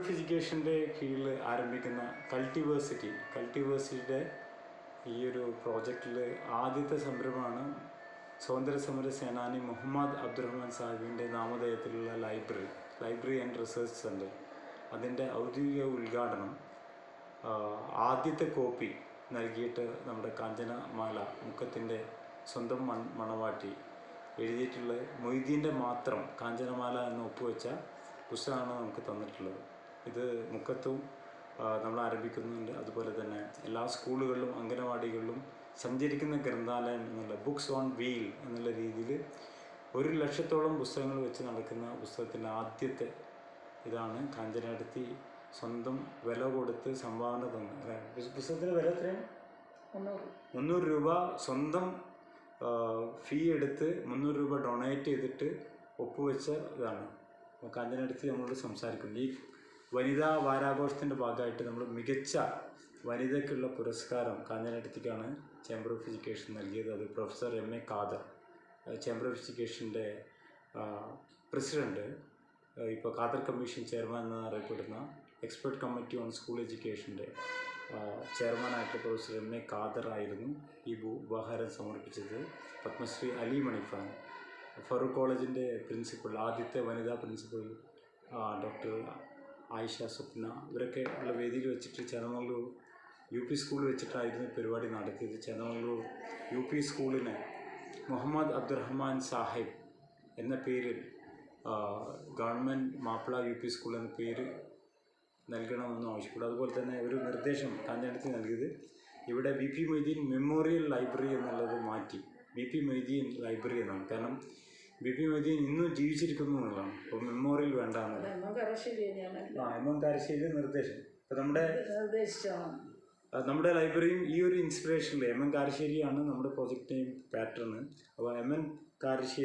Of എഡ്യൂക്കേഷൻ്റെ കീഴിൽ ആരംഭിക്കുന്ന കൾട്ടിവേഴ്സിറ്റിയുടെ ഈ ഒരു പ്രോജക്റ്റിൽ ആദ്യത്തെ സംരംഭമാണ് സ്വാതന്ത്ര്യ സമര സേനാനി മുഹമ്മദ് അബ്ദുറഹ്മാൻ സാഹിബിൻ്റെ നാമധേയത്തിലുള്ള ലൈബ്രറി ആൻഡ് റിസർച്ച് സെൻറ്റർ. അതിൻ്റെ ഔദ്യോഗിക ഉദ്ഘാടനം ആദ്യത്തെ കോപ്പി നൽകിയിട്ട് നമ്മുടെ കാഞ്ചനമാല മുക്കത്തിൻ്റെ സ്വന്തം മണവാട്ടി എഴുതിയിട്ടുള്ള മൊയ്തീൻ്റെ മാത്രം കാഞ്ചനമാല എന്ന് ഒപ്പുവെച്ച പുസ്തകമാണ് നമുക്ക് തന്നിട്ടുള്ളത്. ഇത് മുക്കത്തും നമ്മൾ ആരംഭിക്കുന്നുണ്ട്. അതുപോലെ തന്നെ എല്ലാ സ്കൂളുകളിലും അംഗനവാടികളിലും സഞ്ചരിക്കുന്ന ഗ്രന്ഥാലയം എന്നുള്ള ബുക്സ് ഓൺ വീൽ എന്നുള്ള രീതിയിൽ 1,00,000-ഓളം പുസ്തകങ്ങൾ വെച്ച് നടക്കുന്ന പുസ്തകത്തിൻ്റെ ആദ്യത്തെ ഇതാണ് കാഞ്ചനടുത്തി സ്വന്തം വില കൊടുത്ത് സംഭാവന തന്നത്. പുസ്തകത്തിൻ്റെ വില എത്രയാണ്? 300 രൂപ സ്വന്തം ഫീ എടുത്ത് 300 രൂപ ഡൊണേറ്റ് ചെയ്തിട്ട് ഒപ്പുവെച്ച ഇതാണ്. കാഞ്ചനടുത്തി നമ്മളോട് സംസാരിക്കുന്നു. ഈ വനിതാ വാരാഘോഷത്തിൻ്റെ ഭാഗമായിട്ട് നമ്മൾ മികച്ച വനിതയ്ക്കുള്ള പുരസ്കാരം കാഞ്ചനടുത്തിക്കാണ് ചേംബർ ഓഫ് എഡ്യൂക്കേഷൻ നൽകിയത്. അത് professor M.A. Khader, chamber of എഡ്യൂക്കേഷൻ്റെ പ്രസിഡൻറ്റ്, ഇപ്പോൾ ഖാദർ കമ്മീഷൻ ചെയർമാൻ എന്നറിയപ്പെടുന്ന എക്സ്പെർട്ട് കമ്മിറ്റി ഓൺ സ്കൂൾ എഡ്യൂക്കേഷൻ്റെ ചെയർമാനായിട്ട് പ്രൊഫസർ M.A. ഖാദർ ആയിരുന്നു ഈ ഉപഹാരം സമർപ്പിച്ചത്. പത്മശ്രീ അലി മണിഫാൻ, ഫറൂഖ് കോളേജിൻ്റെ പ്രിൻസിപ്പൽ, ആദ്യത്തെ വനിതാ പ്രിൻസിപ്പൽ ഡോക്ടർ ആയിഷ സ്വപ്ന, ഇവരൊക്കെ ഉള്ള വേദിയിൽ വെച്ചിട്ട് ചേന്നമംഗലൂർ UP സ്കൂളിൽ വെച്ചിട്ടായിരുന്നു പരിപാടി നടത്തിയത്. ചേന്നമംഗലൂർ UP സ്കൂളിന് മുഹമ്മദ് അബ്ദുറഹ്മാൻ സാഹിബ് എന്ന പേരിൽ ഗവൺമെൻറ് മാപ്പിള UP സ്കൂൾ എന്ന പേര് നൽകണമെന്ന് ആവശ്യപ്പെടും. അതുപോലെ തന്നെ ഒരു നിർദ്ദേശം കാഞ്ചനടുത്തി നൽകിയത് ഇവിടെ VP മൊയ്തീൻ മെമ്മോറിയൽ ലൈബ്രറി എന്നുള്ളത് മാറ്റി VP മൊയ്തീൻ ലൈബ്രറി എന്നാണ്. കാരണം VP മൊയ്തീൻ ഇന്നും ജീവിച്ചിരിക്കുന്നു എന്നുള്ളതാണ്. അപ്പോൾ മെമ്മോറിയൽ വേണ്ട എന്നുള്ളത് M.M. കാരശ്ശേരി നിർദ്ദേശം. അപ്പോൾ നമ്മുടെ ലൈബ്രറിയും ഈ ഒരു ഇൻസ്പിറേഷനിൽ M.M. കാരശ്ശേരിയാണ് നമ്മുടെ പ്രോജക്റ്റിൻ്റെയും പാറ്റേൺ. അപ്പോൾ M.M. കാരശ്ശേരി